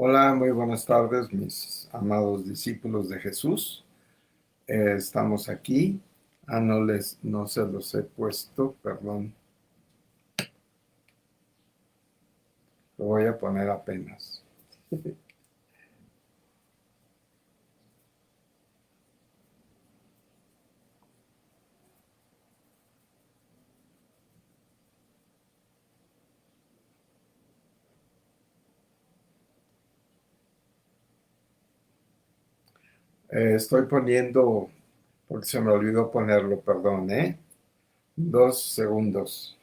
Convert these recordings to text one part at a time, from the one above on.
Hola, muy buenas tardes, mis amados discípulos de Jesús. Estamos aquí. No se los he puesto, perdón. Lo voy a poner apenas. Estoy poniendo, porque se me olvidó ponerlo, perdón, ¿eh? 2 segundos.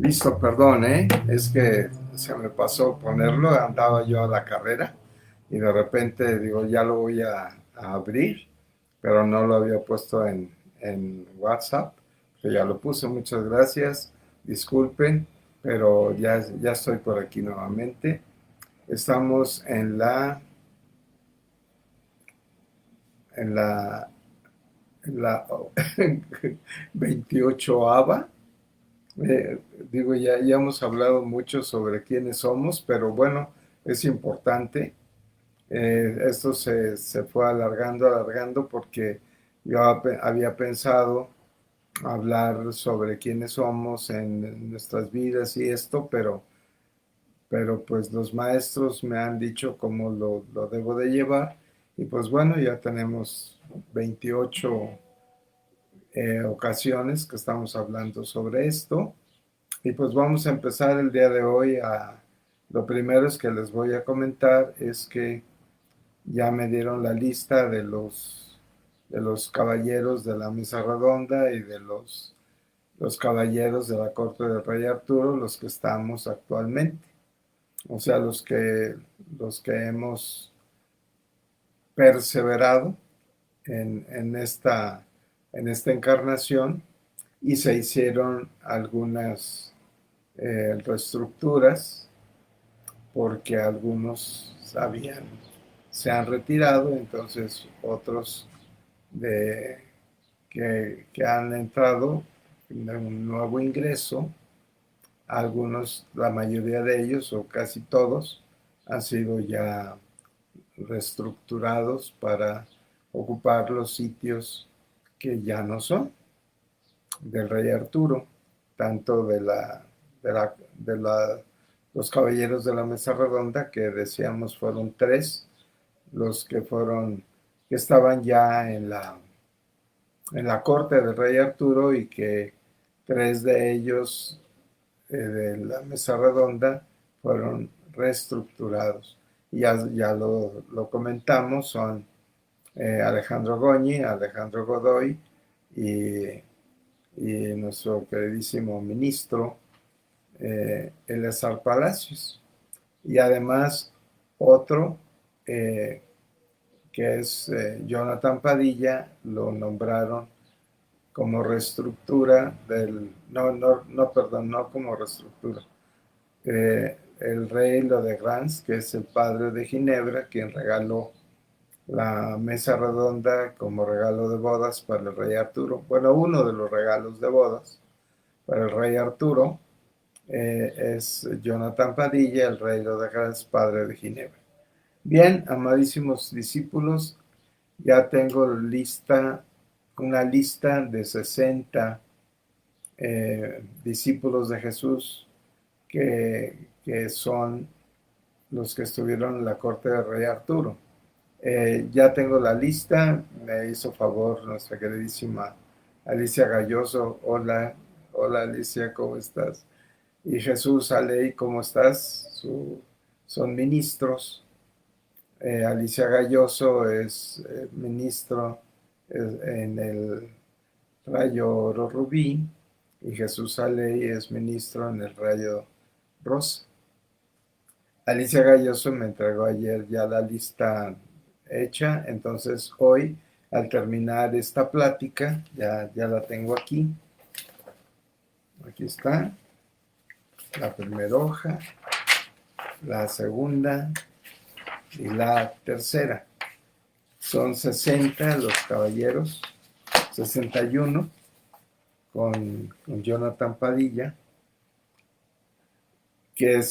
Listo, perdón, ¿eh? Es que se me pasó ponerlo, andaba yo a la carrera y de repente digo, ya lo voy a abrir, pero no lo había puesto en WhatsApp, que ya lo puse, muchas gracias, disculpen, pero ya estoy por aquí nuevamente. Estamos en la, en la 28ª. Eh, Digo, ya hemos hablado mucho sobre quiénes somos, pero bueno, es importante. Esto se fue alargando porque yo había pensado hablar sobre quiénes somos en nuestras vidas y esto, pero pues los maestros me han dicho cómo lo debo de llevar y pues bueno, ya tenemos 28 ocasiones que estamos hablando sobre esto. Y pues vamos a empezar el día de hoy Lo primero es que les voy a comentar es que ya me dieron la lista de los caballeros de la mesa redonda y de los caballeros de la corte del rey Arturo, los que estamos actualmente. O sea, los que hemos perseverado en esta encarnación y se hicieron algunas reestructuras porque algunos se han retirado, entonces otros de, que han entrado en un nuevo ingreso, algunos, la mayoría de ellos o casi todos, han sido ya reestructurados para ocupar los sitios que ya no son del rey Arturo, tanto de los caballeros de la mesa redonda, que decíamos fueron tres, los que estaban ya en la corte del rey Arturo y que tres de ellos de la mesa redonda fueron reestructurados. Y ya lo comentamos, son Alejandro Goñi, Alejandro Godoy y, y nuestro queridísimo ministro Eleazar Palacios. Y además otro que es Jonathan Padilla, lo nombraron como reestructura no, perdón, no como reestructura. El rey Lodegranz, que es el padre de Ginebra, quien regaló la mesa redonda como regalo de bodas para el rey Arturo. Bueno, uno de los regalos de bodas para el rey Arturo es Jonathan Padilla, el rey Lodegranz, padre de Ginebra. Bien, amadísimos discípulos, ya tengo una lista de 60 discípulos de Jesús que son los que estuvieron en la corte del rey Arturo. Ya tengo la lista, me hizo favor nuestra queridísima Alicia Galloso. Hola, hola Alicia, ¿cómo estás? Y Jesús Aley, ¿cómo estás? Son ministros. Alicia Galloso es ministro en el Rayo Oro Rubí y Jesús Aley es ministro en el Rayo Rosa. Alicia Galloso me entregó ayer ya la lista hecha, entonces hoy, al terminar esta plática, ya la tengo aquí. Aquí está la primera hoja, la segunda y la tercera. Son 60 los caballeros, 61 con Jonathan Padilla, que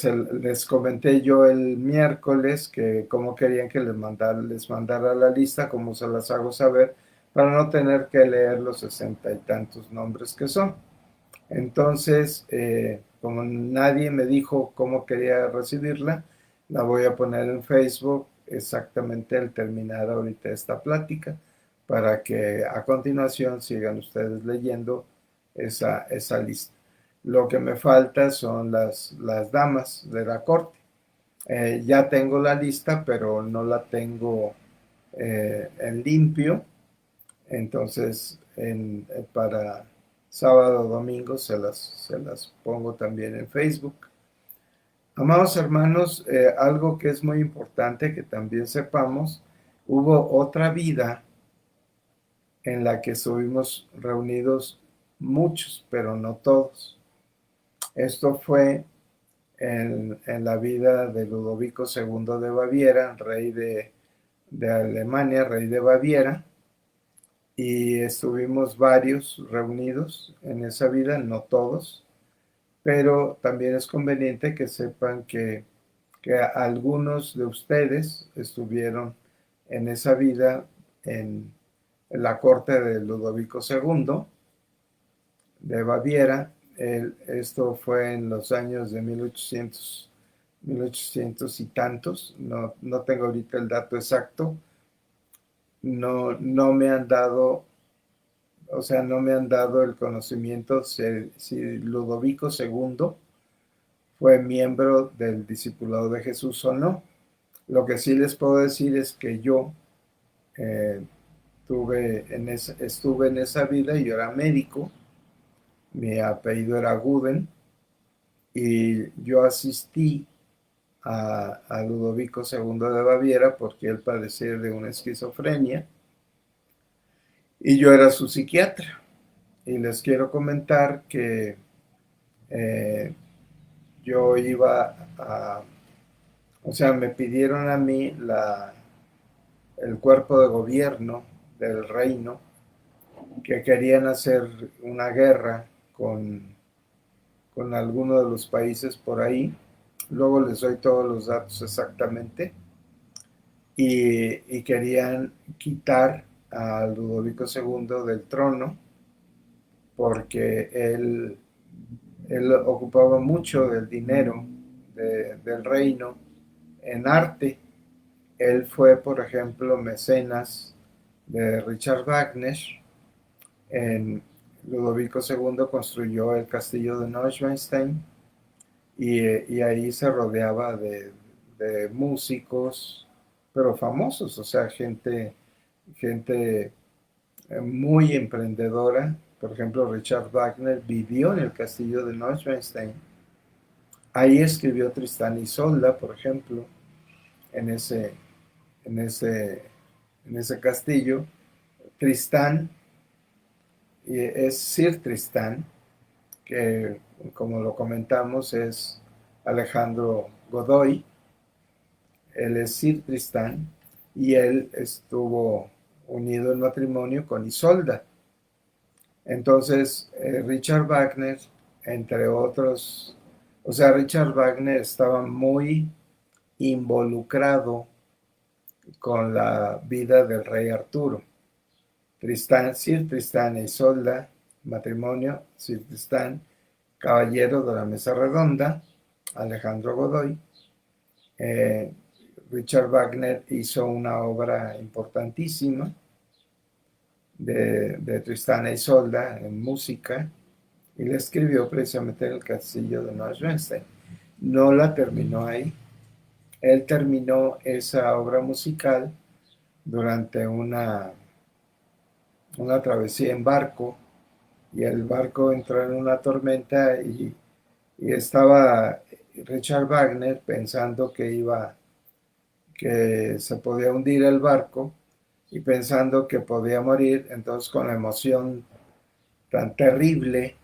les comenté yo el miércoles que cómo querían que les mandara la lista, cómo se las hago saber, para no tener que leer los 60 y tantos nombres que son. Entonces, como nadie me dijo cómo quería recibirla, la voy a poner en Facebook exactamente al terminar ahorita esta plática, para que a continuación sigan ustedes leyendo esa lista. Lo que me falta son las damas de la corte. Ya tengo la lista, pero no la tengo en limpio. Entonces, para sábado o domingo se las pongo también en Facebook. Amados hermanos, algo que es muy importante que también sepamos, hubo otra vida en la que estuvimos reunidos muchos, pero no todos. Esto fue en la vida de Ludovico II de Baviera, rey de Alemania, rey de Baviera, y estuvimos varios reunidos en esa vida, no todos, pero también es conveniente que sepan que algunos de ustedes estuvieron en esa vida en la corte de Ludovico II de Baviera. Esto fue en los años de 1800 y tantos, no tengo ahorita el dato exacto, no me han dado, o sea, no me han dado el conocimiento si Ludovico II fue miembro del discipulado de Jesús o no. Lo que sí les puedo decir es que yo eh, estuve en esa vida y yo era médico, mi apellido era Guden, y yo asistí a Ludovico II de Baviera porque él padecía de una esquizofrenia y yo era su psiquiatra. Y les quiero comentar que eh, yo iba o sea, me pidieron a mí el cuerpo de gobierno del reino, que querían hacer una guerra con alguno de los países por ahí. Luego les doy todos los datos exactamente. Y querían quitar a Ludovico II del trono porque él ocupaba mucho del dinero del reino en arte. Él fue, por ejemplo, mecenas de Richard Wagner. En Ludovico II construyó el castillo de Neuschwanstein y ahí se rodeaba de músicos, pero famosos, o sea, gente muy emprendedora. Por ejemplo, Richard Wagner vivió en el castillo de Neuschwanstein. Ahí escribió Tristán y Isolda, por ejemplo, en ese, en ese, en ese castillo. Tristán es Sir Tristán, que como lo comentamos es Alejandro Godoy. Él es Sir Tristán y él estuvo unido en matrimonio con Isolda. Entonces, Richard Wagner, entre otros, o sea, Richard Wagner estaba muy involucrado con la vida del rey Arturo. Sir Tristán e Isolda, matrimonio, Sir Tristán, caballero de la mesa redonda, Alejandro Godoy. Eh, Richard Wagner hizo una obra importantísima de Tristán e Isolda en música y la escribió precisamente en el castillo de Neuschwanstein. No la terminó ahí. Él terminó esa obra musical durante una travesía en barco y el barco entró en una tormenta y estaba Richard Wagner, pensando que se podía hundir el barco y pensando que podía morir, entonces con la emoción tan terrible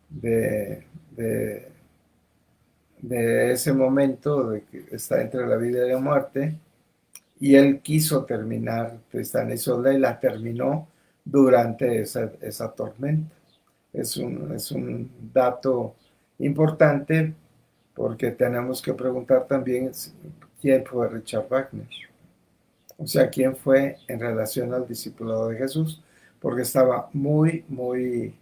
de, de, de ese momento de que está entre la vida y la muerte, y él quiso terminar Tristán y Isolda y la terminó durante esa tormenta. Es un dato importante porque tenemos que preguntar también quién fue Richard Wagner. O sea, quién fue en relación al discipulado de Jesús, porque estaba muy, muy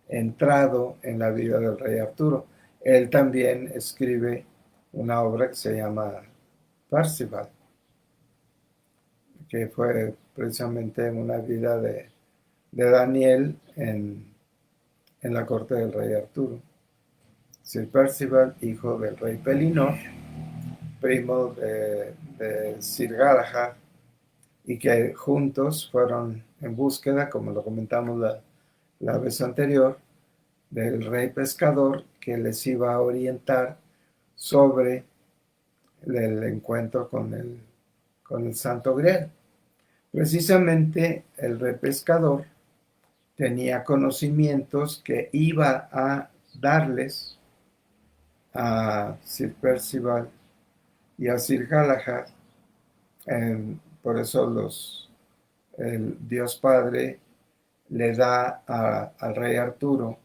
entrado en la vida del rey Arturo. Él también escribe una obra que se llama Parzival, que fue precisamente una vida de Daniel en la corte del rey Arturo. Sir Percival, hijo del rey Pellinor, primo de Sir Galahad, y que juntos fueron en búsqueda, como lo comentamos la vez anterior, del rey pescador que les iba a orientar sobre el encuentro con el Santo Grial. Precisamente el rey pescador tenía conocimientos que iba a darles a Sir Percival y a Sir Galahad. Por eso el Dios Padre le da al rey Arturo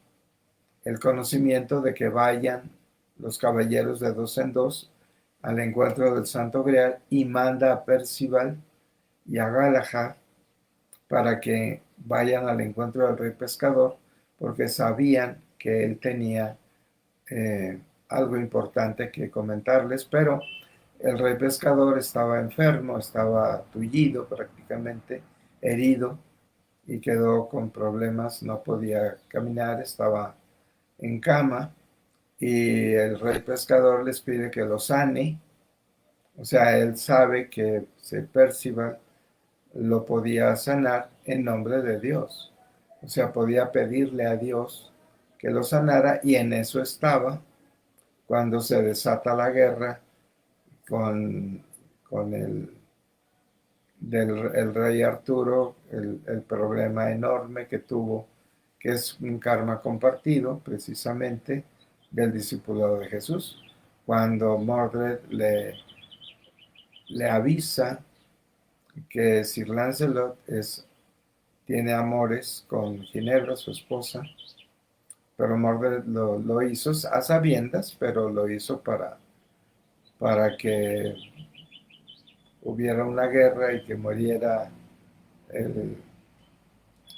el conocimiento de que vayan los caballeros de dos en dos al encuentro del Santo Grial y manda a Percival y a Galahad para que vayan al encuentro del rey pescador porque sabían que él tenía algo importante que comentarles, pero el rey pescador estaba enfermo, estaba tullido prácticamente, herido, y quedó con problemas, no podía caminar, estaba en cama, y el rey pescador les pide que lo sane. O sea, él sabe que se Percival lo podía sanar en nombre de Dios. O sea, podía pedirle a Dios que lo sanara, y en eso estaba cuando se desata la guerra con, con el rey Arturo, el problema enorme que tuvo, que es un karma compartido precisamente del discipulado de Jesús. Cuando Mordred le avisa que Sir Lancelot tiene amores con Ginebra, su esposa, pero Mordred lo hizo a sabiendas, pero lo hizo para que hubiera una guerra y que muriera el,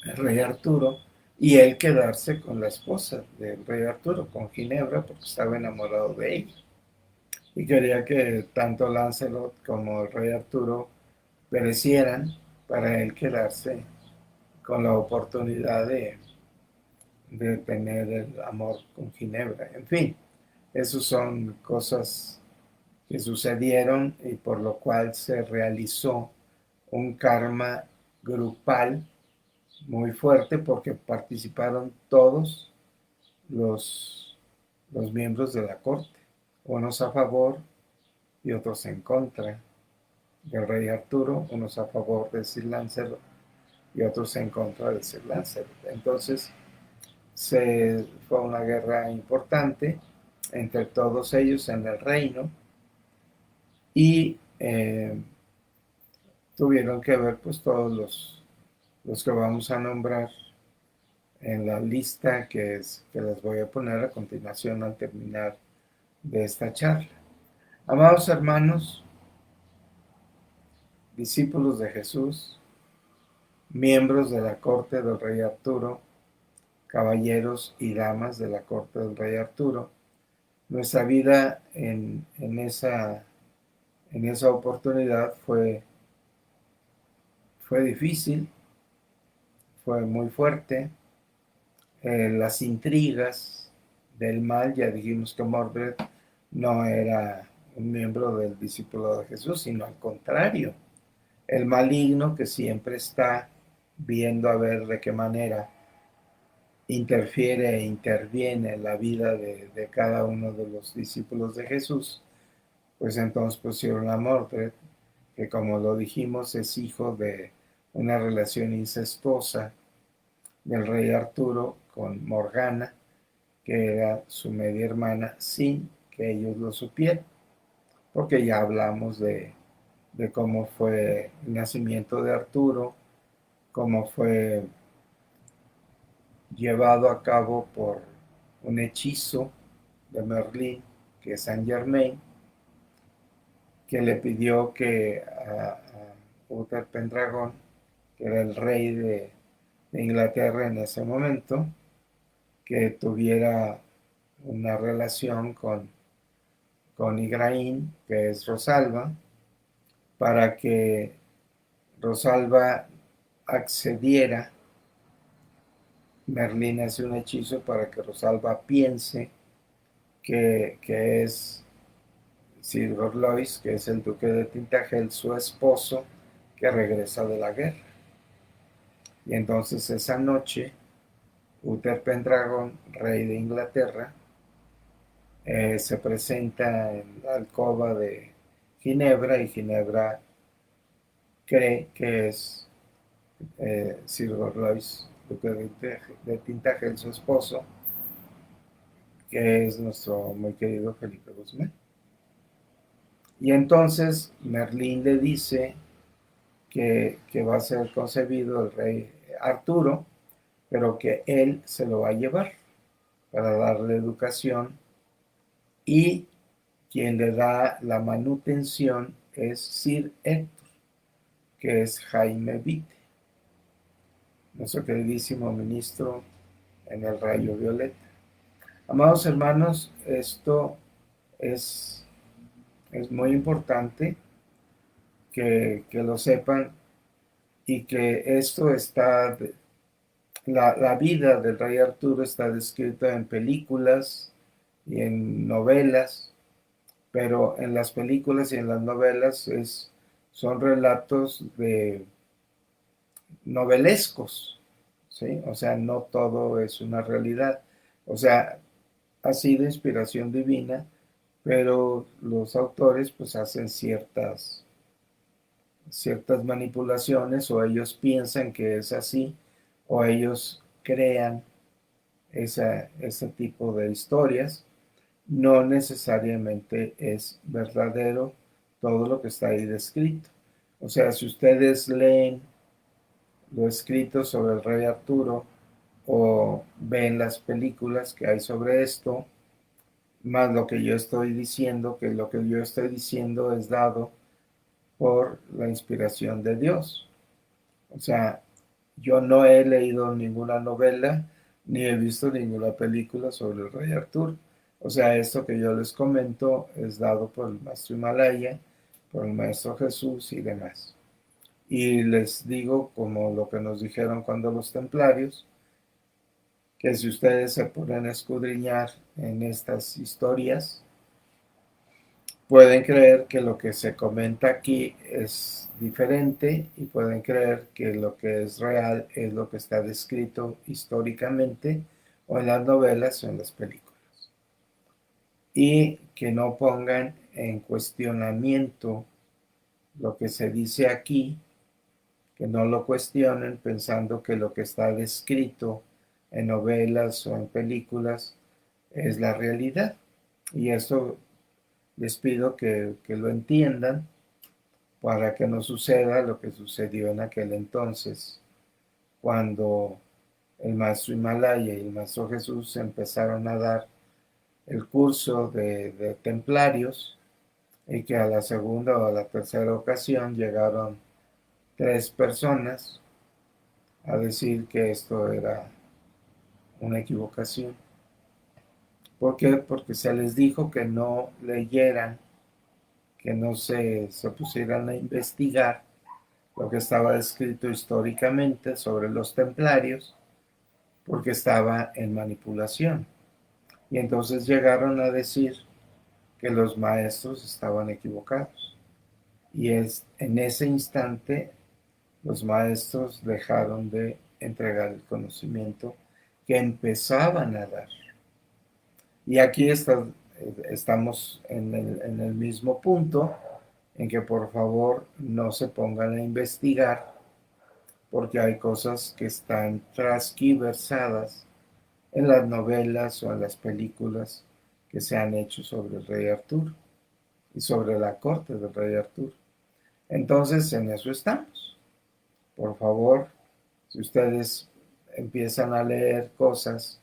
el rey Arturo, y él quedarse con la esposa del rey Arturo, con Ginebra, porque estaba enamorado de ella. Y quería que tanto Lancelot como el rey Arturo perecieran para él quedarse con la oportunidad de tener el amor con Ginebra. En fin, esas son cosas que sucedieron y por lo cual se realizó un karma grupal muy fuerte porque participaron todos los miembros de la corte, unos a favor y otros en contra del rey Arturo, unos a favor de Sir Lancelot y otros en contra de Sir Lancelot. Entonces fue una guerra importante entre todos ellos en el reino, y tuvieron que ver pues todos los que vamos a nombrar en la lista que les voy a poner a continuación al terminar de esta charla. Amados hermanos, discípulos de Jesús, miembros de la corte del rey Arturo, caballeros y damas de la corte del rey Arturo, nuestra vida en esa oportunidad fue difícil, fue muy fuerte. Las intrigas del mal, ya dijimos que Mordred no era un miembro del discípulo de Jesús, sino al contrario, el maligno que siempre está viendo a ver de qué manera interfiere e interviene en la vida de cada uno de los discípulos de Jesús, pues entonces pusieron a Mordred, que como lo dijimos es hijo de una relación incestuosa del rey Arturo con Morgana, que era su media hermana, sin que ellos lo supieran, porque ya hablamos de cómo fue el nacimiento de Arturo, cómo fue llevado a cabo por un hechizo de Merlín, que es Saint Germain, que le pidió que a Uther Pendragon, que era el rey de Inglaterra en ese momento, que tuviera una relación con Igraine, que es Rosalba, para que Rosalba accediera. Merlín hace un hechizo para que Rosalba piense que es Sir Gorlois, que es el duque de Tintagel, su esposo, que regresa de la guerra. Y entonces esa noche, Uther Pendragon, rey de Inglaterra, se presenta en la alcoba de Ginebra, y Ginebra cree que es Sir Gorlois, duque de Tintagel, su esposo, que es nuestro muy querido Felipe Guzmán. Y entonces Merlín le dice que va a ser concebido el rey Arturo, pero que él se lo va a llevar para darle educación, y quien le da la manutención es Sir Héctor, que es Jaime Vite, nuestro queridísimo ministro en el rayo violeta. Amados hermanos, esto es, es muy importante que lo sepan, y que esto está, la vida del rey Arturo está descrita en películas y en novelas, pero en las películas y en las novelas son relatos de novelescos, ¿sí? O sea, no todo es una realidad. O sea, ha sido inspiración divina, pero los autores pues hacen ciertas manipulaciones, o ellos piensan que es así, o ellos crean ese tipo de historias. No necesariamente es verdadero todo lo que está ahí descrito. O sea, si ustedes leen lo escrito sobre el rey Arturo o ven las películas que hay sobre esto, más lo que yo estoy diciendo, que lo que yo estoy diciendo es dado por la inspiración de Dios. O sea, yo no he leído ninguna novela ni he visto ninguna película sobre el rey Arturo. O sea, esto que yo les comento es dado por el maestro Himalaya, por el maestro Jesús y demás. Y les digo, como lo que nos dijeron cuando los templarios, que si ustedes se ponen a escudriñar en estas historias, pueden creer que lo que se comenta aquí es diferente, y pueden creer que lo que es real es lo que está descrito históricamente o en las novelas o en las películas. Y que no pongan en cuestionamiento lo que se dice aquí, que no lo cuestionen pensando que lo que está descrito en novelas o en películas es la realidad. Y eso les pido que lo entiendan, para que no suceda lo que sucedió en aquel entonces, cuando el maestro Himalaya y el maestro Jesús empezaron a dar el curso de templarios, y que a la segunda o a la tercera ocasión llegaron 3 personas a decir que esto era una equivocación. ¿Por qué? Porque se les dijo que no leyeran, que no se pusieran a investigar lo que estaba escrito históricamente sobre los templarios, porque estaba en manipulación. Y entonces llegaron a decir que los maestros estaban equivocados. Y es en ese instante los maestros dejaron de entregar el conocimiento que empezaban a dar. Y aquí estamos en el mismo punto, en que por favor no se pongan a investigar, porque hay cosas que están transquiversadas en las novelas o en las películas que se han hecho sobre el rey Arturo y sobre la corte del rey Arturo. Entonces, en eso estamos. Por favor, si ustedes empiezan a leer cosas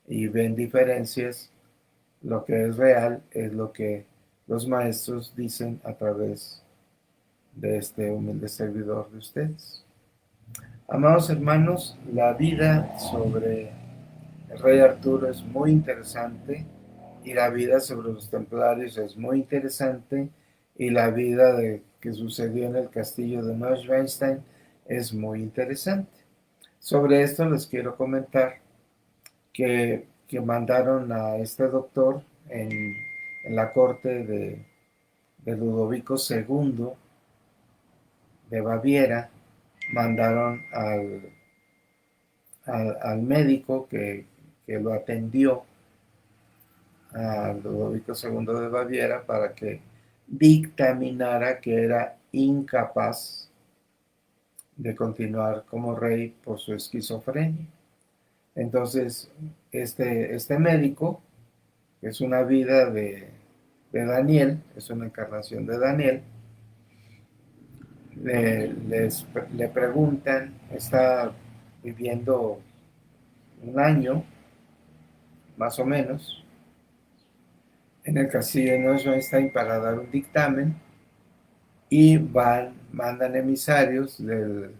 y ven diferencias, lo que es real es lo que los maestros dicen a través de este humilde servidor de ustedes. Amados hermanos, la vida sobre el rey Arturo es muy interesante y la vida sobre los templarios es muy interesante y la vida que sucedió en el castillo de Neuschwanstein es muy interesante. Sobre esto les quiero comentar que mandaron a este doctor en la corte de Ludovico II de Baviera, mandaron al médico que lo atendió a Ludovico II de Baviera para que dictaminara que era incapaz de continuar como rey por su esquizofrenia. Entonces, este médico, que es una vida Daniel, es una encarnación de Daniel, le preguntan, está viviendo un año, más o menos, en el castillo de Neuschwanstein para dar un dictamen y mandan emisarios del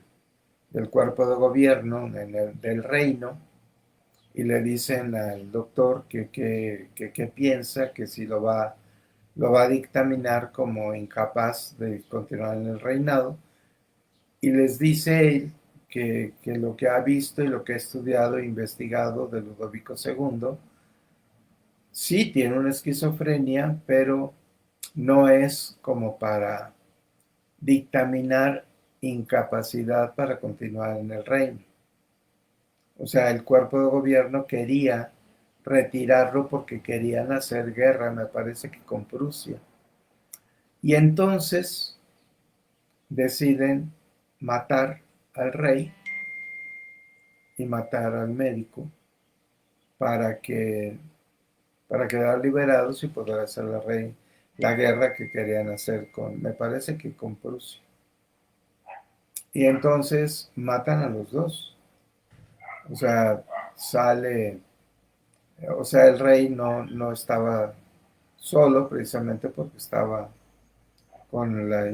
cuerpo de gobierno del reino y le dicen al doctor que piensa que si lo va a dictaminar como incapaz de continuar en el reinado y les dice él que lo que ha visto y lo que ha estudiado e investigado de Ludovico II, sí tiene una esquizofrenia, pero no es como para dictaminar incapacidad para continuar en el reino. O sea, el cuerpo de gobierno quería retirarlo porque querían hacer guerra, me parece que con Prusia. Y entonces deciden matar al rey y matar al médico para que para quedar liberados y poder hacer la guerra que querían hacer me parece que con Prusia. Y entonces matan a los dos. O sea, sale, o sea, el rey no estaba solo precisamente porque estaba con la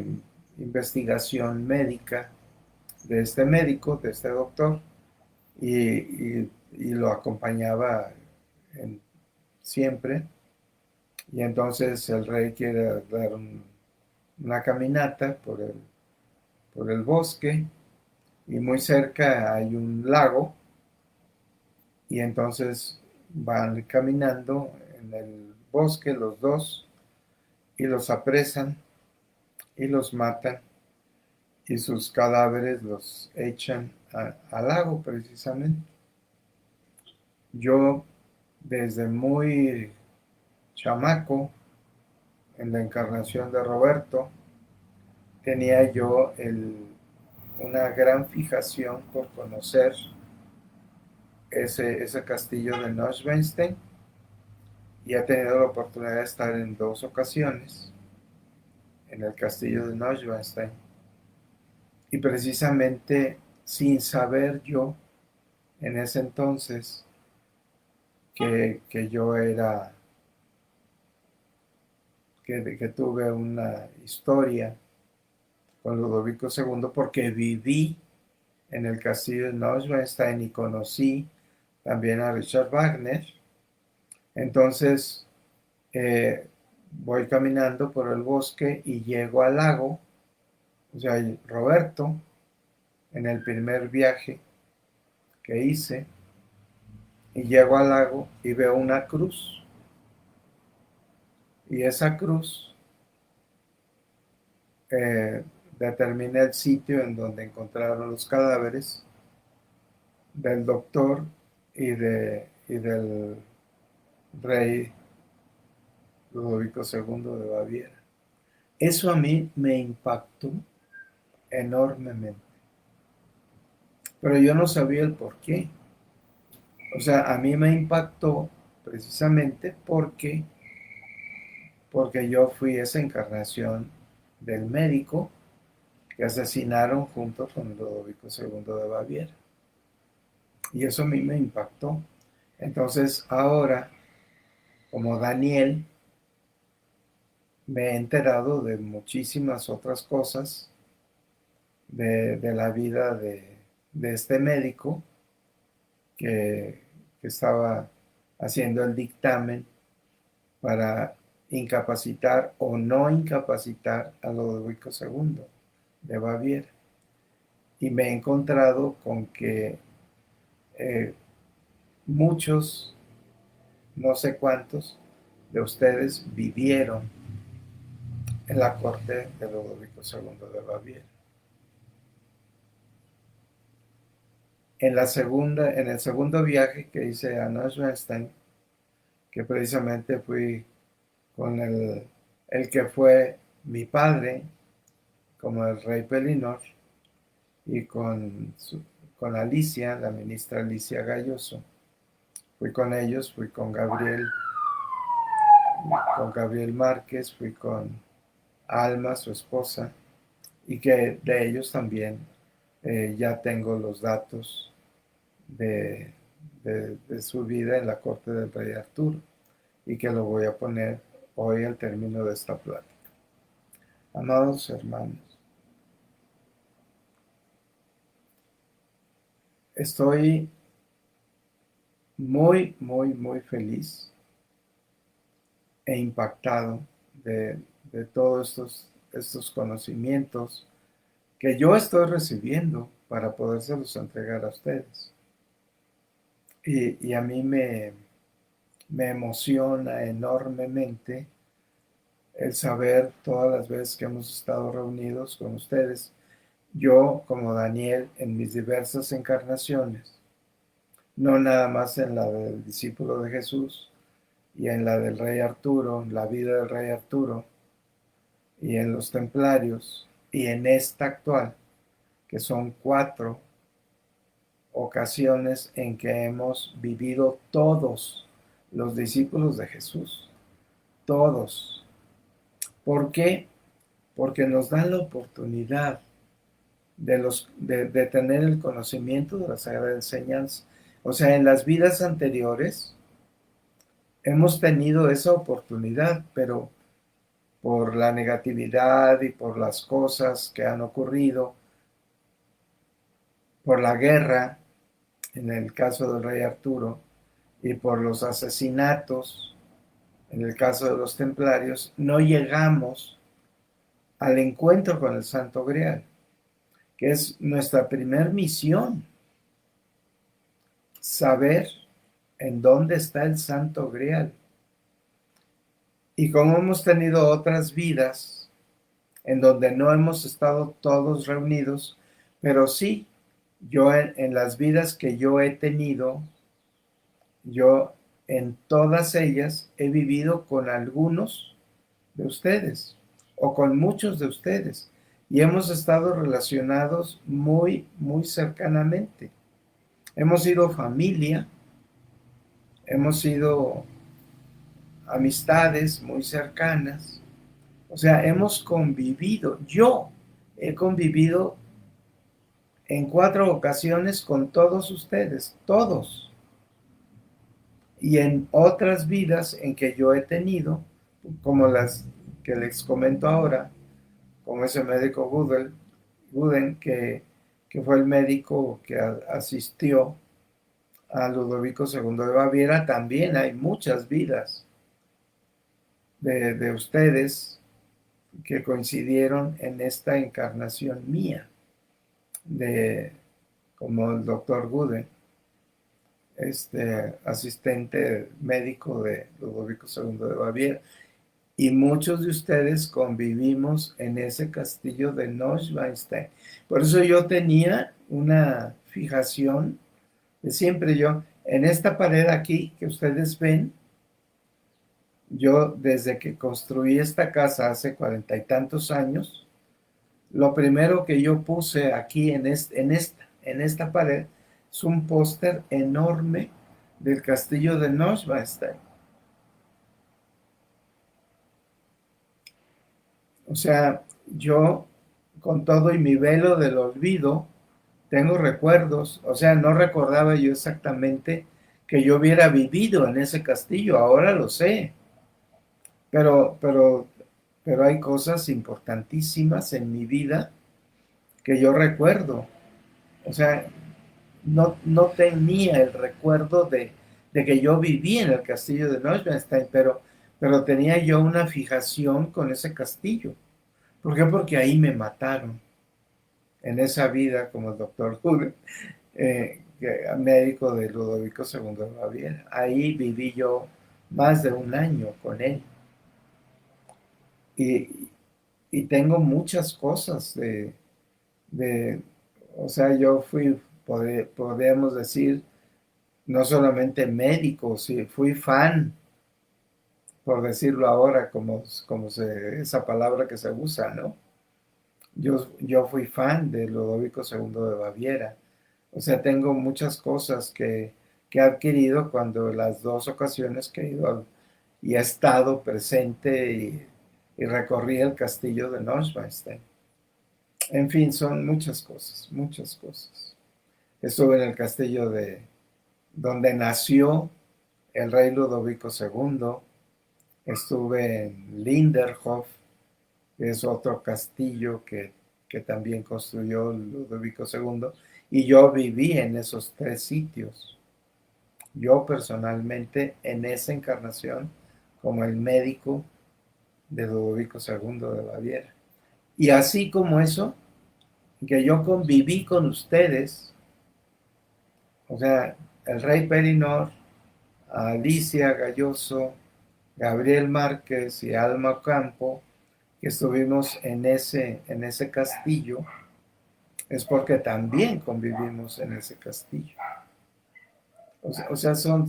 investigación médica de este médico, de este doctor, y lo acompañaba siempre. Y entonces el rey quiere dar una caminata por el bosque y muy cerca hay un lago y entonces van caminando en el bosque los dos y los apresan y los matan y sus cadáveres los echan al lago precisamente. Yo desde muy chamaco, en la encarnación de Roberto, tenía yo una gran fijación por conocer ese castillo de Neuschwanstein y he tenido la oportunidad de estar en dos ocasiones en el castillo de Neuschwanstein y precisamente sin saber yo en ese entonces que yo era, que tuve una historia con Ludovico II porque viví en el castillo de Neuschwanstein y conocí también a Richard Wagner. Entonces voy caminando por el bosque y llego al lago, o sea, Roberto, en el primer viaje que hice, y llego al lago y veo una cruz. Y esa cruz eh, determina el sitio en donde encontraron los cadáveres del doctor y del rey Ludovico II de Baviera. Eso a mí me impactó enormemente, pero yo no sabía el por qué. O sea, a mí me impactó precisamente porque yo fui esa encarnación del médico que asesinaron junto con Ludovico II de Baviera. Y eso a mí me impactó. Entonces ahora, como Daniel, me he enterado de muchísimas otras cosas de la vida de este médico que estaba haciendo el dictamen para incapacitar o no incapacitar a Ludovico II de Baviera. Y me he encontrado con que eh, muchos, no sé cuántos, de ustedes vivieron en la corte de Ludovico II de Baviera. En el segundo viaje que hice a Neuschwanstein, que precisamente fui con el que fue mi padre, como el rey Pelinor, y con Alicia, la ministra Alicia Galloso. Fui con ellos, fui con Gabriel Márquez, fui con Alma, su esposa, y que de ellos también ya tengo los datos de, de su vida en la corte del rey Arturo, y que lo voy a poner hoy al término de esta plática. Amados hermanos, estoy muy feliz e impactado de todos estos conocimientos que yo estoy recibiendo para podérselos entregar a ustedes. Y a mí me emociona enormemente el saber todas las veces que hemos estado reunidos con ustedes, yo como Daniel en mis diversas encarnaciones, no nada más en la del discípulo de Jesús y en la del rey Arturo, la vida del rey Arturo, y en los templarios, y en esta actual, que son 4 ocasiones en que hemos vivido todos los discípulos de Jesús, todos. ¿Por qué? Porque nos dan la oportunidad de tener el conocimiento de la Sagrada Enseñanza. O sea, en las vidas anteriores hemos tenido esa oportunidad, pero por la negatividad y por las cosas que han ocurrido, por la guerra, en el caso del rey Arturo, y por los asesinatos, en el caso de los templarios, no llegamos al encuentro con el Santo Grial, que es nuestra primer misión, saber en dónde está el Santo Grial. Y como hemos tenido otras vidas en donde no hemos estado todos reunidos, pero sí, yo en las vidas que yo he tenido, yo en todas ellas he vivido con algunos de ustedes o con muchos de ustedes y hemos estado relacionados muy cercanamente. Hemos sido familia, hemos sido amistades muy cercanas, o sea, hemos convivido. Yo he convivido en 4 ocasiones con todos ustedes, todos. Y en otras vidas en que yo he tenido, como las que les comento ahora, como ese médico Guden, que fue el médico que asistió a Ludovico II de Baviera, también hay muchas vidas de ustedes que coincidieron en esta encarnación mía, como el doctor Guden, asistente médico de Ludovico II de Baviera. Y muchos de ustedes convivimos en ese castillo de Neuschwanstein. Por eso yo tenía una fijación de siempre yo, En esta pared aquí que ustedes ven, yo desde que construí esta casa hace 40 y tantos años, lo primero que yo puse aquí en esta pared es un póster enorme del castillo de Neuschwanstein. O sea, yo con todo y mi velo del olvido, tengo recuerdos, o sea, no recordaba yo exactamente que yo hubiera vivido en ese castillo, ahora lo sé, pero, pero, pero hay cosas importantísimas en mi vida que yo recuerdo. O sea, no tenía el recuerdo de que yo viví en el castillo de Neuschwanstein, pero tenía yo una fijación con ese castillo. ¿Por qué? Porque ahí me mataron en esa vida como el doctor Hude, médico de Ludovico II de Baviera. Ahí viví yo más de un año con él. Y, y tengo muchas cosas de, o sea, yo fui, podríamos decir, no solamente médico, sí, fui fan, por decirlo ahora, esa palabra que se usa, ¿no? Yo fui fan de Ludovico II de Baviera. O sea, tengo muchas cosas que he adquirido cuando las dos ocasiones que he ido y he estado presente y recorrí el castillo de Neuschwanstein. En fin, son muchas cosas, muchas cosas. Estuve en el castillo de donde nació el rey Ludovico II. Estuve en Linderhof, que es otro castillo que también construyó Ludovico II. Y yo viví en esos tres sitios. Yo personalmente en esa encarnación como el médico de Ludovico II de Baviera. Y así como eso, que yo conviví con ustedes, o sea, el rey Perinor, Alicia Galloso, Gabriel Márquez y Alma Campo, que estuvimos en ese castillo, es porque también convivimos en ese castillo. O sea, son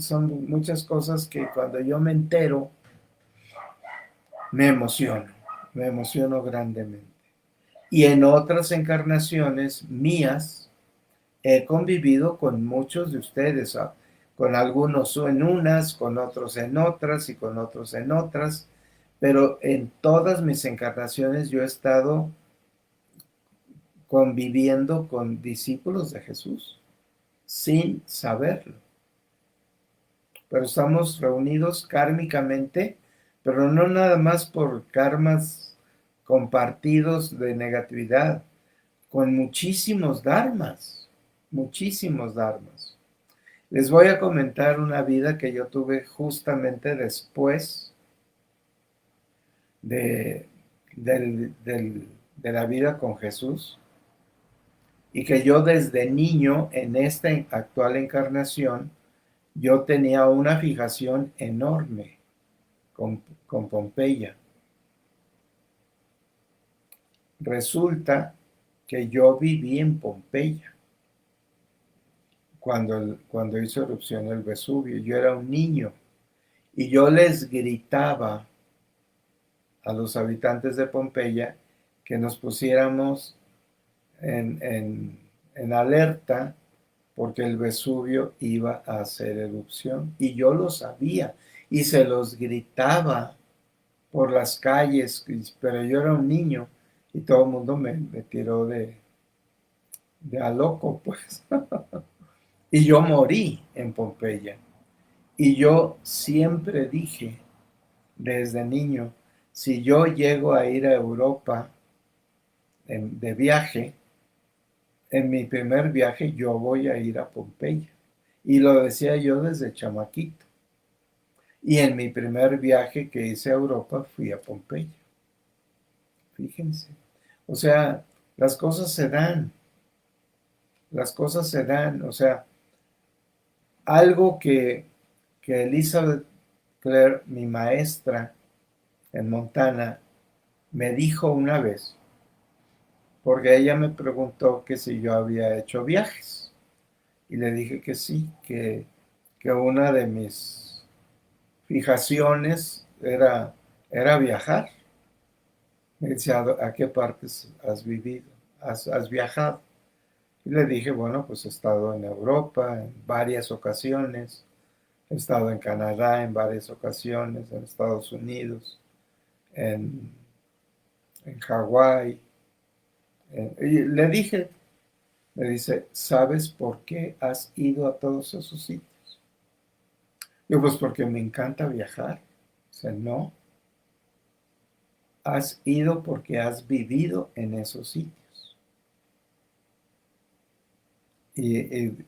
muchas cosas que cuando yo me entero, me emociono grandemente. Y en otras encarnaciones mías, he convivido con muchos de ustedes, ¿ah? Con algunos en unas, con otros en otras y con otros en otras, pero en todas mis encarnaciones yo he estado conviviendo con discípulos de Jesús sin saberlo. Pero estamos reunidos kármicamente, pero no nada más por karmas compartidos de negatividad, con muchísimos dharmas, muchísimos dharmas. Les voy a comentar una vida que yo tuve justamente después de, de la vida con Jesús y que yo desde niño en esta actual encarnación yo tenía una fijación enorme con Pompeya. Resulta que yo viví en Pompeya cuando hizo erupción el Vesubio. Yo era un niño y yo les gritaba a los habitantes de Pompeya que nos pusiéramos en alerta porque el Vesubio iba a hacer erupción. Y yo lo sabía y se los gritaba por las calles, pero yo era un niño y todo el mundo me tiró de a loco, pues. Y yo morí en Pompeya. Y yo siempre dije, desde niño, si yo llego a ir a Europa de viaje, en mi primer viaje yo voy a ir a Pompeya. Y lo decía yo desde chamaquito. Y en mi primer viaje que hice a Europa fui a Pompeya. Fíjense. O sea, las cosas se dan. Las cosas se dan. O sea, algo que Elizabeth Clare, mi maestra en Montana, me dijo una vez, porque ella me preguntó que si yo había hecho viajes. Y le dije que sí, que una de mis fijaciones era viajar. Me decía, ¿a qué partes has vivido? ¿Has viajado? Y le dije, bueno, pues he estado en Europa en varias ocasiones, he estado en Canadá en varias ocasiones, en Estados Unidos, en, en Hawái. Y le dije, me dice, ¿sabes por qué has ido a todos esos sitios? Yo, pues porque me encanta viajar. Dice, no, has ido porque has vivido en esos sitios.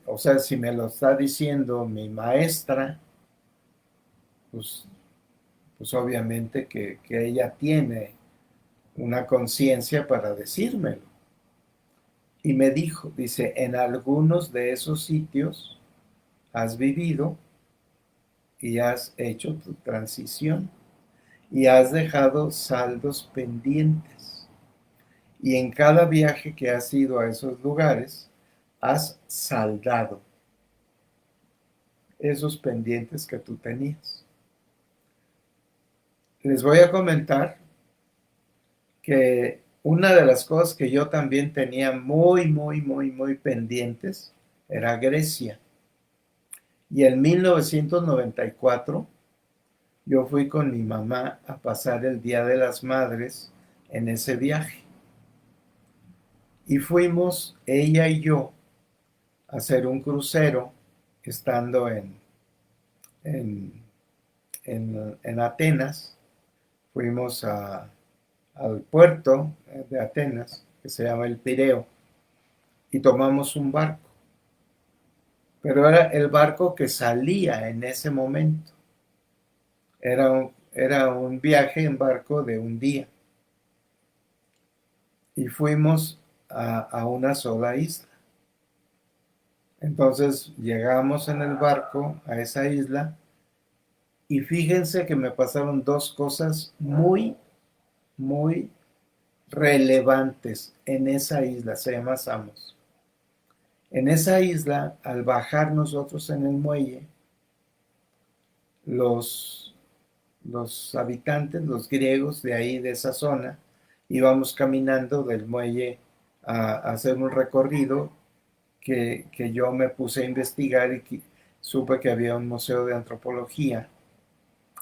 O sea, si me lo está diciendo mi maestra, pues, pues obviamente que ella tiene una conciencia para decírmelo. Y me dijo, dice, en algunos de esos sitios has vivido y has hecho tu transición y has dejado saldos pendientes. Y en cada viaje que has ido a esos lugares, has saldado esos pendientes que tú tenías. Les voy a comentar que una de las cosas que yo también tenía muy pendientes era Grecia. Y en 1994 yo fui con mi mamá a pasar el Día de las Madres en ese viaje. Y fuimos, ella y yo, a hacer un crucero estando en, en Atenas. Fuimos al puerto de Atenas, que se llama el Pireo, y tomamos un barco. Pero era el barco que salía en ese momento. Era un viaje en barco de un día. Y fuimos a una sola isla. Entonces llegamos en el barco a esa isla y fíjense que me pasaron dos cosas muy relevantes en esa isla, se llama Samos. En esa isla, al bajar nosotros en el muelle, los, los habitantes, los griegos de ahí, de esa zona, íbamos caminando del muelle a hacer un recorrido que yo me puse a investigar y que supe que había un museo de antropología.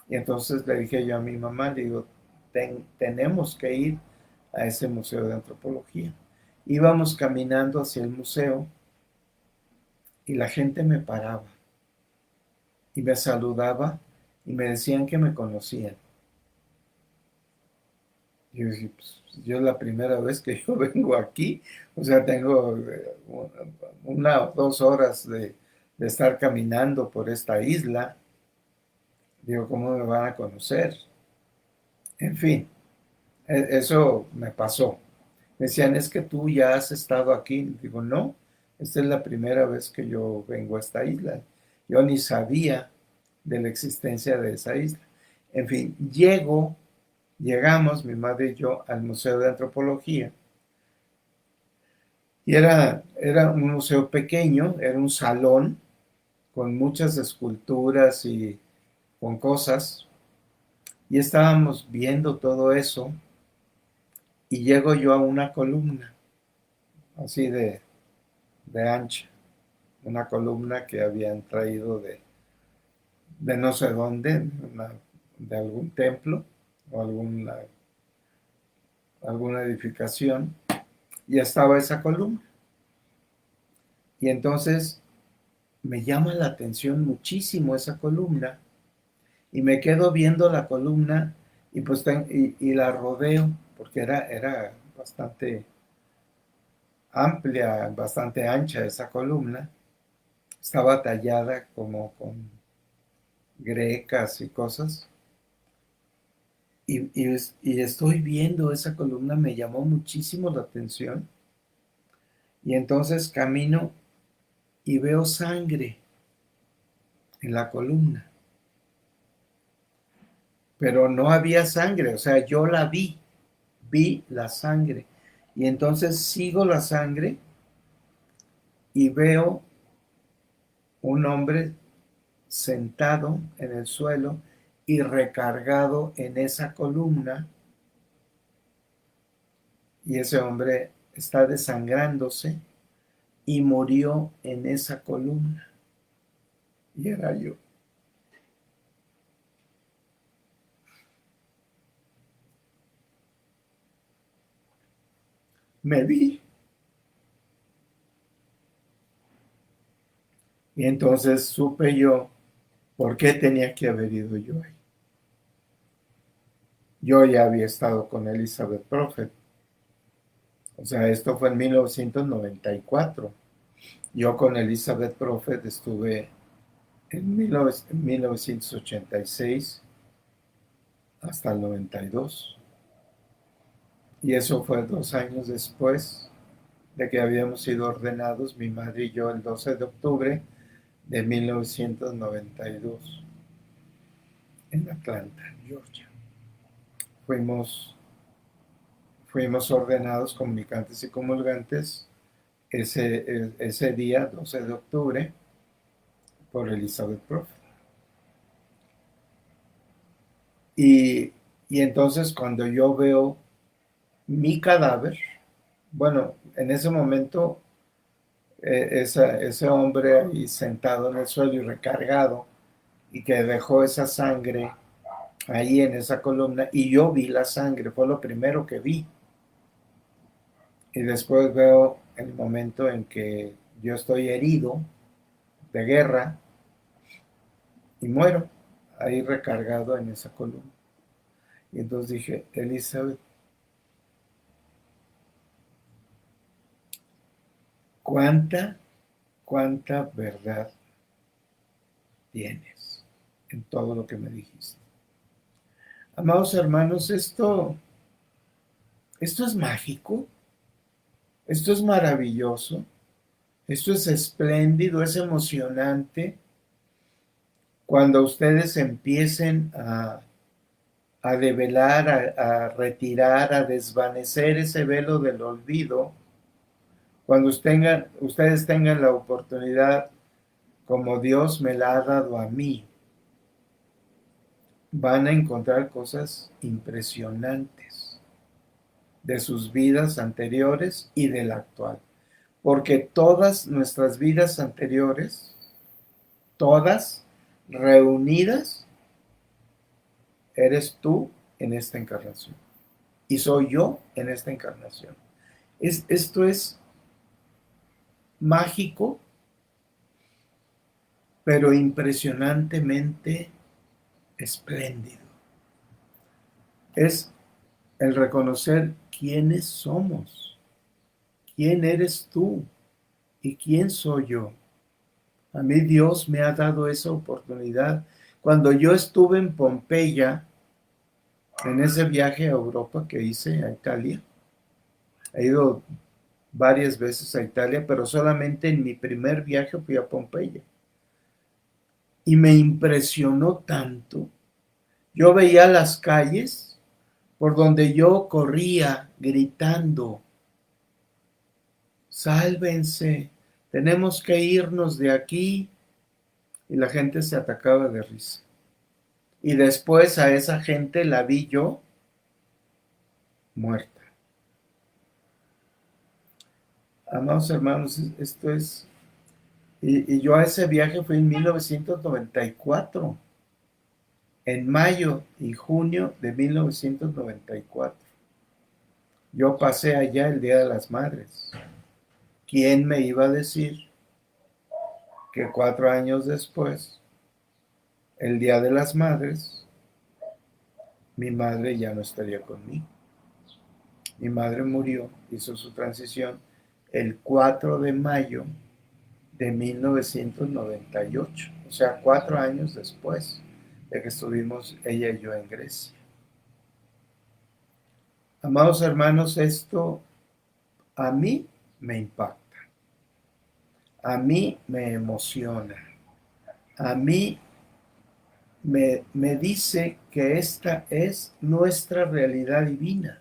Y entonces le dije yo a mi mamá, le digo, tenemos que ir a ese museo de antropología. Íbamos caminando hacia el museo y la gente me paraba y me saludaba y me decían que me conocían. Y yo dije, pues, yo es la primera vez que yo vengo aquí, o sea, tengo 1 o 2 horas de estar caminando por esta isla. Digo, ¿cómo me van a conocer? En fin, eso me pasó. Me decían, es que tú ya has estado aquí. Digo, no, esta es la primera vez que yo vengo a esta isla. Yo ni sabía de la existencia de esa isla. En fin, llegamos, mi madre y yo, al Museo de Antropología. Y era un museo pequeño, era un salón con muchas esculturas y con cosas. Y estábamos viendo todo eso y llego yo a una columna, así de ancha, una columna que habían traído de no sé dónde, de algún templo o alguna edificación, y estaba esa columna. Y entonces me llama la atención muchísimo esa columna y me quedo viendo la columna y pues y la rodeo porque era bastante amplia, bastante ancha esa columna. Estaba tallada como con grecas y cosas. Y estoy viendo esa columna, me llamó muchísimo la atención. Y entonces camino y veo sangre en la columna. Pero no había sangre, o sea, yo la vi la sangre. Y entonces sigo la sangre y veo un hombre sentado en el suelo y recargado en esa columna, y ese hombre está desangrándose y murió en esa columna. Y era yo. Me vi. Y entonces supe yo por qué tenía que haber ido yo ahí. Yo ya había estado con Elizabeth Prophet. O sea, esto fue en 1994. Yo con Elizabeth Prophet estuve en 1986 hasta el 92. Y eso fue 2 años después de que habíamos sido ordenados, mi madre y yo, el 12 de octubre de 1992 en Atlanta, Georgia. Fuimos, fuimos ordenados comunicantes y comulgantes ese día, 12 de octubre, por Elizabeth Prophet. Y, y entonces cuando yo veo mi cadáver, bueno, en ese momento ese hombre ahí sentado en el suelo y recargado y que dejó esa sangre ahí en esa columna y yo vi la sangre, fue lo primero que vi. Y después veo el momento en que yo estoy herido de guerra y muero ahí recargado en esa columna. Y entonces dije, Elizabeth, ¿cuánta, cuánta verdad tienes en todo lo que me dijiste? Amados hermanos, esto es mágico, esto es maravilloso, esto es espléndido, es emocionante. Cuando ustedes empiecen a develar, a retirar, a desvanecer ese velo del olvido, cuando ustedes tengan la oportunidad, como Dios me la ha dado a mí, van a encontrar cosas impresionantes de sus vidas anteriores y de la actual. Porque todas nuestras vidas anteriores, todas reunidas, eres tú en esta encarnación. Y soy yo en esta encarnación. Esto es mágico, pero impresionantemente espléndido. Es el reconocer quiénes somos, quién eres tú y quién soy yo. A mí Dios me ha dado esa oportunidad. Cuando yo estuve en Pompeya, en ese viaje a Europa que hice a Italia, he ido varias veces a Italia, pero solamente en mi primer viaje fui a Pompeya. Y me impresionó tanto. Yo veía las calles por donde yo corría gritando, sálvense, tenemos que irnos de aquí. Y la gente se atacaba de risa. Y después a esa gente la vi yo muerta. Amados hermanos, esto es... Y yo a ese viaje fui en 1994, en mayo y junio de 1994. Yo pasé allá el Día de las Madres. ¿Quién me iba a decir que 4 años después, el Día de las Madres, mi madre ya no estaría conmigo? Mi madre murió, hizo su transición el 4 de mayo de 1998, o sea, 4 años después de que estuvimos ella y yo en Grecia. Amados hermanos, esto a mí me impacta, a mí me emociona, a mí me dice que esta es nuestra realidad divina.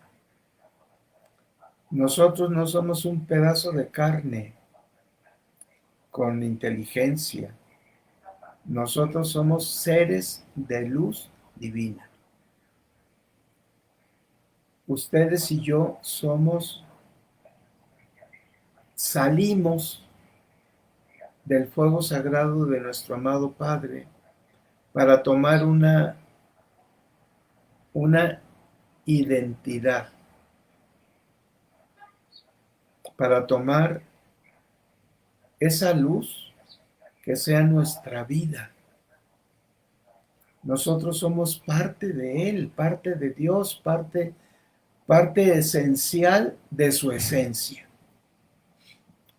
Nosotros no somos un pedazo de carne con inteligencia. Nosotros somos seres de luz divina. Ustedes y yo salimos del fuego sagrado de nuestro amado Padre para tomar una identidad, para tomar esa luz que sea nuestra vida. Nosotros somos parte de Él, parte de Dios, parte esencial de su esencia.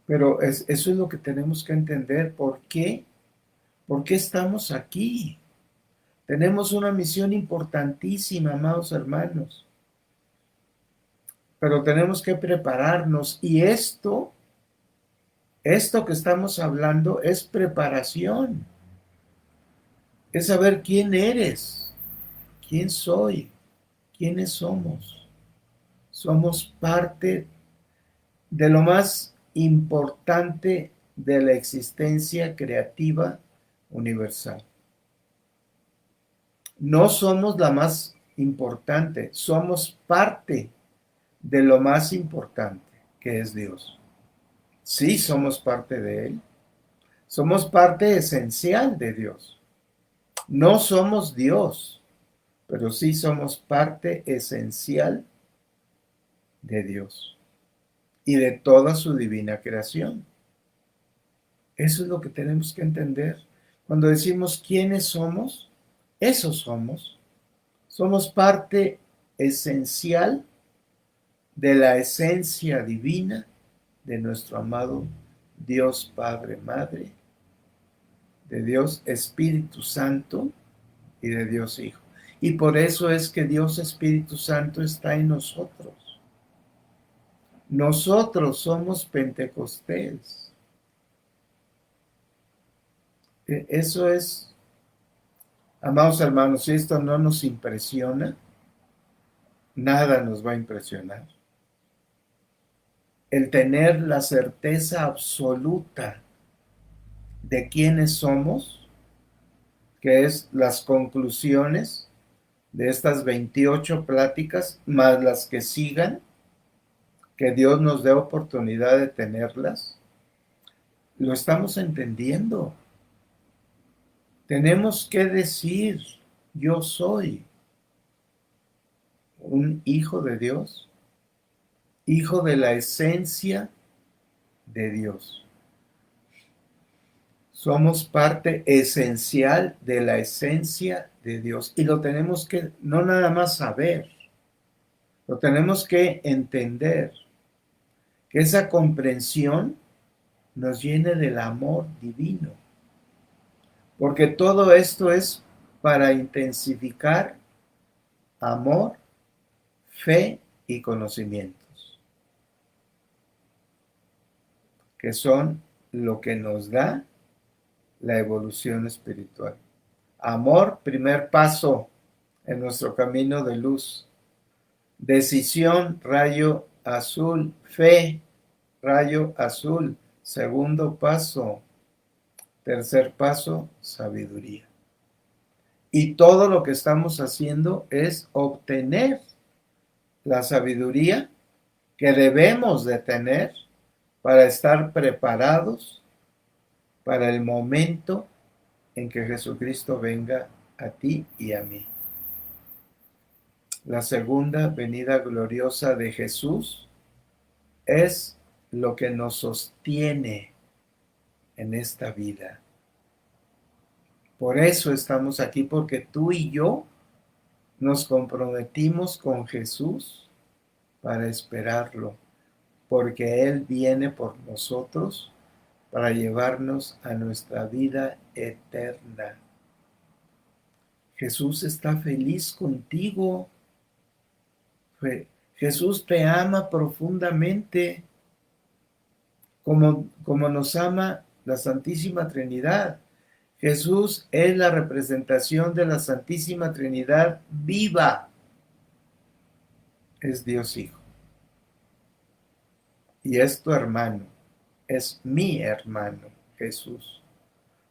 Pero eso es lo que tenemos que entender. ¿Por qué? ¿Por qué estamos aquí? Tenemos una misión importantísima, amados hermanos. Pero tenemos que prepararnos. Y esto que estamos hablando es preparación. Es saber quién eres, quién soy, quiénes somos. Somos parte de lo más importante de la existencia creativa universal. No somos la más importante, somos parte de lo más importante, que es Dios. Sí, somos parte de Él. Somos parte esencial de Dios. No somos Dios, pero sí somos parte esencial de Dios y de toda su divina creación. Eso es lo que tenemos que entender. Cuando decimos quiénes somos, eso somos. Somos parte esencial de la esencia divina de nuestro amado Dios Padre, Madre, de Dios Espíritu Santo y de Dios Hijo. Y por eso es que Dios Espíritu Santo está en nosotros. Nosotros somos Pentecostés. Eso es, amados hermanos, si esto no nos impresiona, nada nos va a impresionar. El tener la certeza absoluta de quiénes somos, que es las conclusiones de estas 28 pláticas, más las que sigan, que Dios nos dé oportunidad de tenerlas, lo estamos entendiendo. Tenemos que decir, yo soy un hijo de Dios, hijo de la esencia de Dios. Somos parte esencial de la esencia de Dios y lo tenemos que no nada más saber, lo tenemos que entender, que esa comprensión nos llene del amor divino, porque todo esto es para intensificar amor, fe y conocimientos, que son lo que nos da la evolución espiritual. Amor, primer paso en nuestro camino de luz. Decisión, rayo azul. Fe, rayo azul. Segundo paso. Tercer paso, sabiduría. Y todo lo que estamos haciendo es obtener la sabiduría que debemos de tener para estar preparados para el momento en que Jesucristo venga a ti y a mí. La segunda venida gloriosa de Jesús es lo que nos sostiene en esta vida. Por eso estamos aquí, porque tú y yo nos comprometimos con Jesús para esperarlo, porque Él viene por nosotros para llevarnos a nuestra vida eterna. Jesús está feliz contigo. Jesús te ama profundamente, como nos ama la Santísima Trinidad. Jesús es la representación de la Santísima Trinidad viva. Es Dios Hijo. Y es tu hermano. Es mi hermano, Jesús.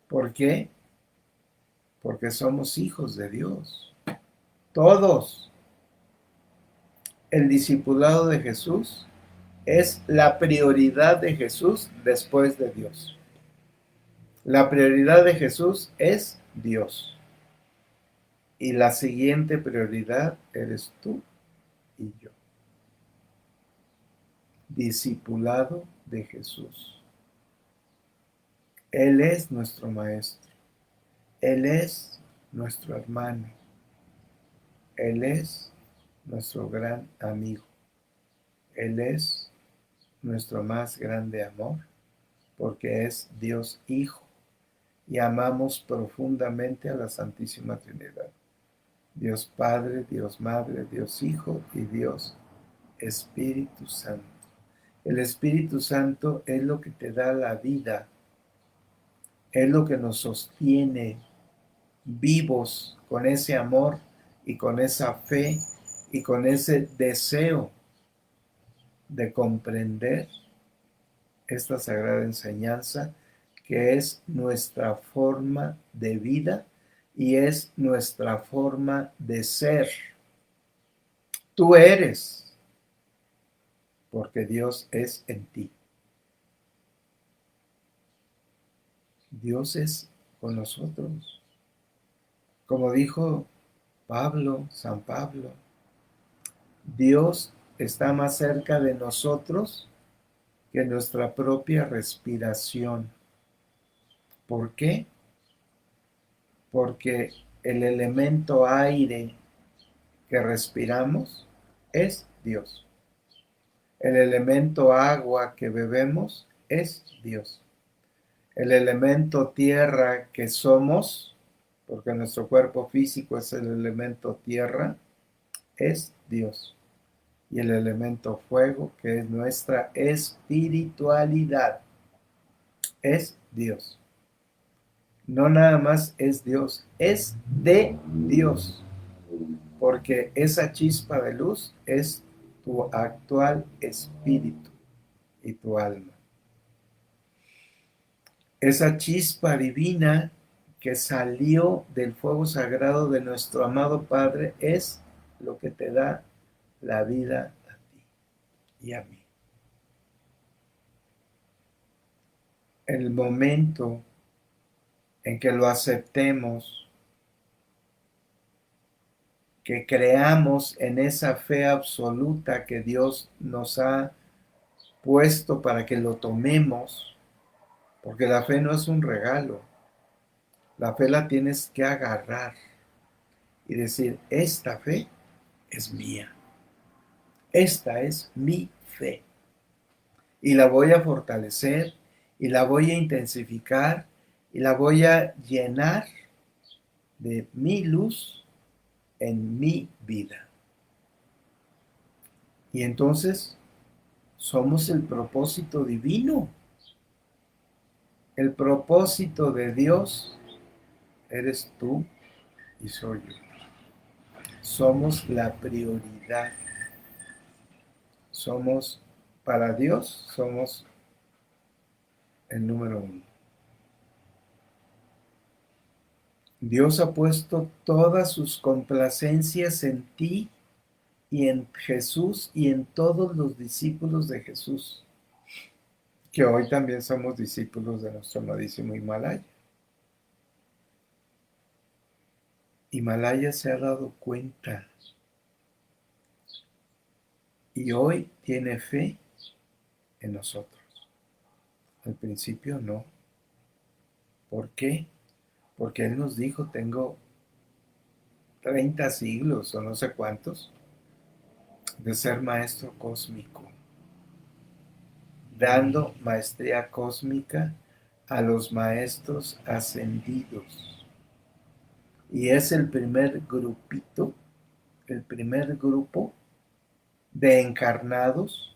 ¿Por qué? porque somos hijos de Dios. Todos. El discipulado de Jesús es la prioridad de Jesús después de Dios. La prioridad de Jesús es Dios. Y la siguiente prioridad eres tú y yo. Discipulado de Jesús. Él es nuestro maestro. Él es nuestro hermano. Él es nuestro gran amigo. Él es nuestro más grande amor, porque es Dios Hijo y amamos profundamente a la Santísima Trinidad. Dios Padre, Dios Madre, Dios Hijo y Dios Espíritu Santo. El Espíritu Santo es lo que te da la vida, es lo que nos sostiene vivos con ese amor y con esa fe y con ese deseo de comprender esta sagrada enseñanza que es nuestra forma de vida y es nuestra forma de ser. Tú eres, porque Dios es en ti. Dios es con nosotros. Como dijo Pablo, San Pablo, Dios está más cerca de nosotros que nuestra propia respiración. ¿Por qué? Porque el elemento aire que respiramos es Dios. El elemento agua que bebemos es Dios. El elemento tierra que somos, porque nuestro cuerpo físico es el elemento tierra, es Dios. Y el elemento fuego, que es nuestra espiritualidad, es Dios. No nada más es Dios, es de Dios. Porque esa chispa de luz es tu actual espíritu y tu alma. Esa chispa divina que salió del fuego sagrado de nuestro amado Padre es lo que te da la vida a ti y a mí. El momento en que lo aceptemos, que creamos en esa fe absoluta que Dios nos ha puesto para que lo tomemos, porque la fe no es un regalo, la fe la tienes que agarrar y decir, esta fe es mía, esta es mi fe y la voy a fortalecer y la voy a intensificar y la voy a llenar de mi luz en mi vida. Y entonces somos el propósito divino. El propósito de Dios eres tú y soy yo. Somos la prioridad. Somos, para Dios, somos el número uno. Dios ha puesto todas sus complacencias en ti y en Jesús y en todos los discípulos de Jesús, que hoy también somos discípulos de nuestro amadísimo Himalaya. Himalaya se ha dado cuenta y hoy tiene fe en nosotros. Al principio no. ¿Por qué? Porque Él nos dijo, tengo 30 siglos o no sé cuántos de ser maestro cósmico, dando maestría cósmica a los maestros ascendidos. Y es el primer grupito, el primer grupo de encarnados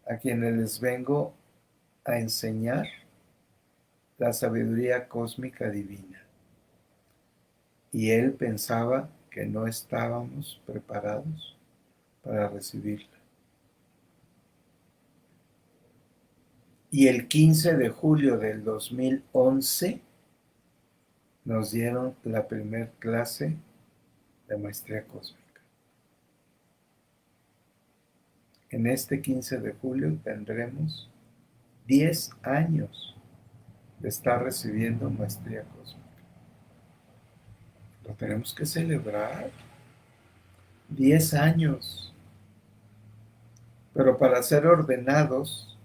a quienes les vengo a enseñar la sabiduría cósmica divina. Y él pensaba que no estábamos preparados para recibirla. Y el 15 de julio del 2011 nos dieron la primer clase de maestría cósmica. En este 15 de julio tendremos 10 años de estar recibiendo maestría cósmica. Lo tenemos que celebrar. 10 años. Pero para ser ordenados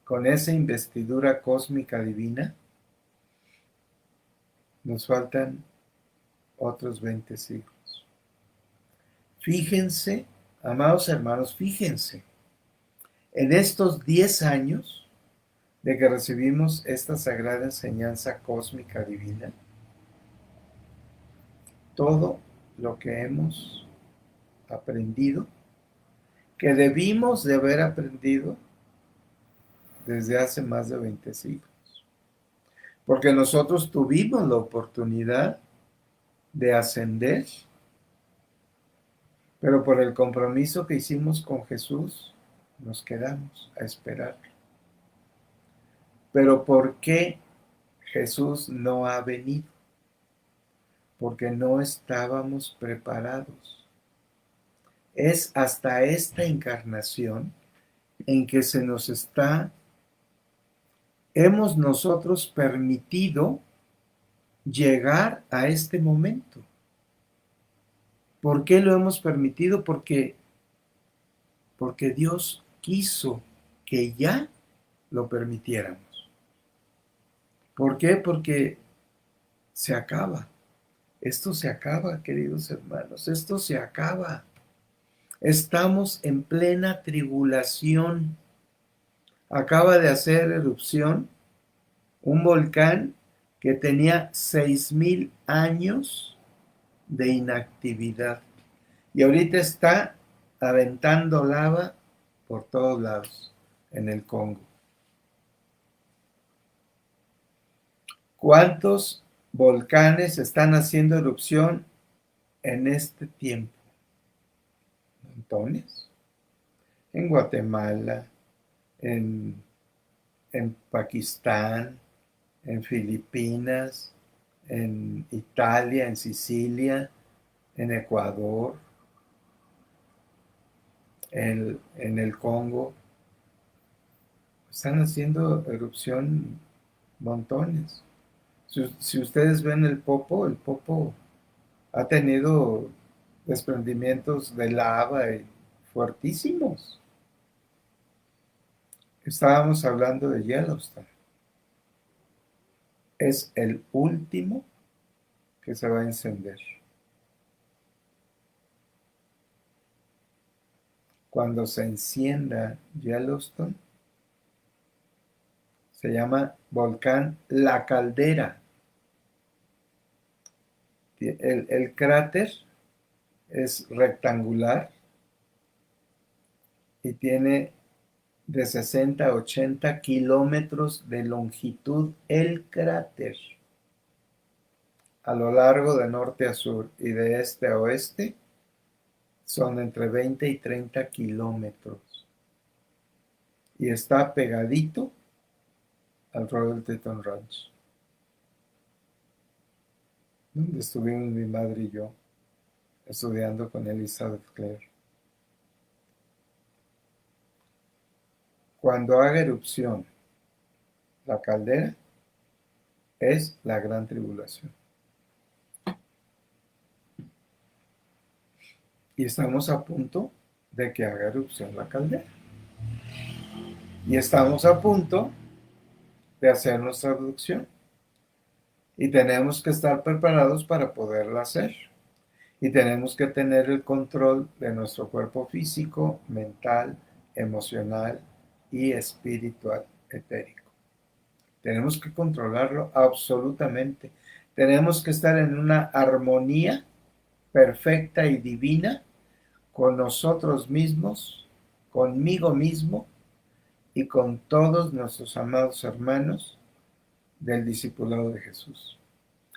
con esa investidura cósmica divina, nos faltan otros 20 siglos. Fíjense, amados hermanos, fíjense, en estos 10 años de que recibimos esta sagrada enseñanza cósmica divina, todo lo que hemos aprendido, que debimos de haber aprendido desde hace más de 20 siglos. Porque nosotros tuvimos la oportunidad de ascender, pero por el compromiso que hicimos con Jesús, nos quedamos a esperar. Pero ¿por qué Jesús no ha venido? Porque no estábamos preparados. Es hasta esta encarnación en que hemos nosotros permitido llegar a este momento. ¿Por qué lo hemos permitido? Porque Dios quiso que ya lo permitiéramos. ¿Por qué? Porque se acaba. Esto se acaba, queridos hermanos. Esto se acaba. Estamos en plena tribulación. Acaba de hacer erupción un volcán que tenía 6,000 años de inactividad. Y ahorita está aventando lava por todos lados en el Congo. ¿Cuántos volcanes están haciendo erupción en este tiempo? Montones. En Guatemala, en Pakistán, en Filipinas, en Italia, en Sicilia, en Ecuador, en el Congo. Están haciendo erupción montones. Si ustedes ven el Popo ha tenido desprendimientos de lava fuertísimos. Estábamos hablando de Yellowstone. Es el último que se va a encender. Cuando se encienda Yellowstone, se llama volcán La Caldera. El cráter es rectangular y tiene de 60 a 80 kilómetros de longitud el cráter. A lo largo de norte a sur y de este a oeste son entre 20 y 30 kilómetros. Y está pegadito al Royal Teton Ranch, donde estuvimos mi madre y yo estudiando con Elizabeth Clare. Cuando haga erupción la caldera, es la gran tribulación. Y estamos a punto de que haga erupción la caldera. Y estamos a punto de hacer nuestra abducción. Y tenemos que estar preparados para poderla hacer. Y tenemos que tener el control de nuestro cuerpo físico, mental, emocional y espiritual, etérico. Tenemos que controlarlo absolutamente. Tenemos que estar en una armonía perfecta y divina con nosotros mismos, conmigo mismo y con todos nuestros amados hermanos del discipulado de Jesús,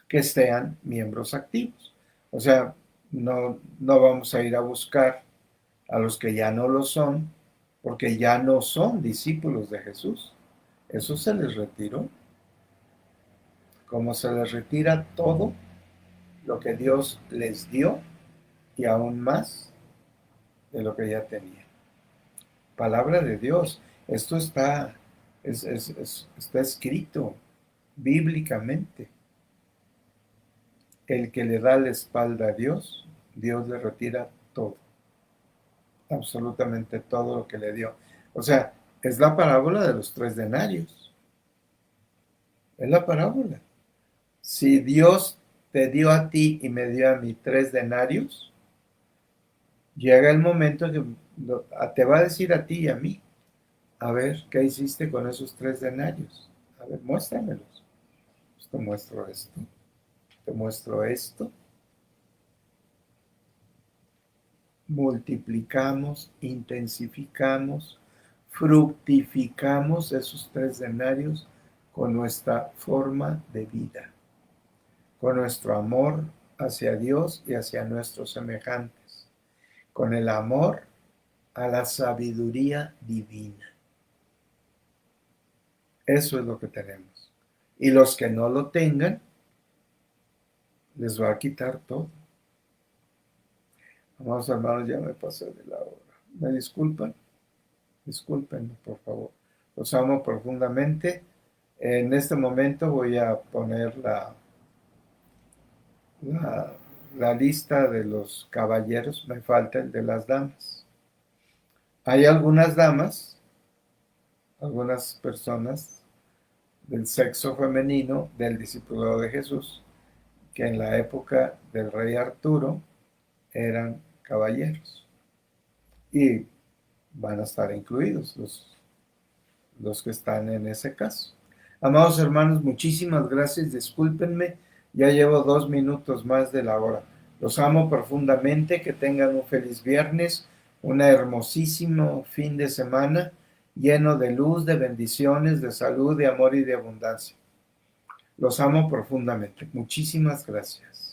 que sean miembros activos. O sea, no vamos a ir a buscar a los que ya no lo son, porque ya no son discípulos de Jesús. Eso se les retiró. como se les retira todo lo que Dios les dio y aún más de lo que ya tenían. Palabra de Dios. Esto está escrito bíblicamente. El que le da la espalda a Dios, Dios le retira todo, absolutamente todo lo que le dio. O sea, es la parábola de los 3 denarios. Es la parábola. Si Dios te dio a ti y me dio a mí 3 denarios, llega el momento que te va a decir a ti y a mí, a ver, ¿qué hiciste con esos 3 denarios? A ver, muéstramelos. Pues te muestro esto, te muestro esto. Multiplicamos, intensificamos, fructificamos esos 3 denarios con nuestra forma de vida, con nuestro amor hacia Dios y hacia nuestros semejantes, con el amor a la sabiduría divina. Eso es lo que tenemos. Y los que no lo tengan, les va a quitar todo. Amados hermanos, ya me pasé de la hora. ¿Me disculpan? Discúlpenme, por favor. Los amo profundamente. En este momento voy a poner la lista de los caballeros. Me falta el de las damas. Hay algunas damas, algunas personas del sexo femenino del discipulado de Jesús, que en la época del rey Arturo eran caballeros. Y van a estar incluidos los que están en ese caso. Amados hermanos, muchísimas gracias. Discúlpenme, ya llevo 2 minutos más de la hora. Los amo profundamente. Que tengan un feliz viernes, un hermosísimo fin de semana lleno de luz, de bendiciones, de salud, de amor y de abundancia. Los amo profundamente. Muchísimas gracias.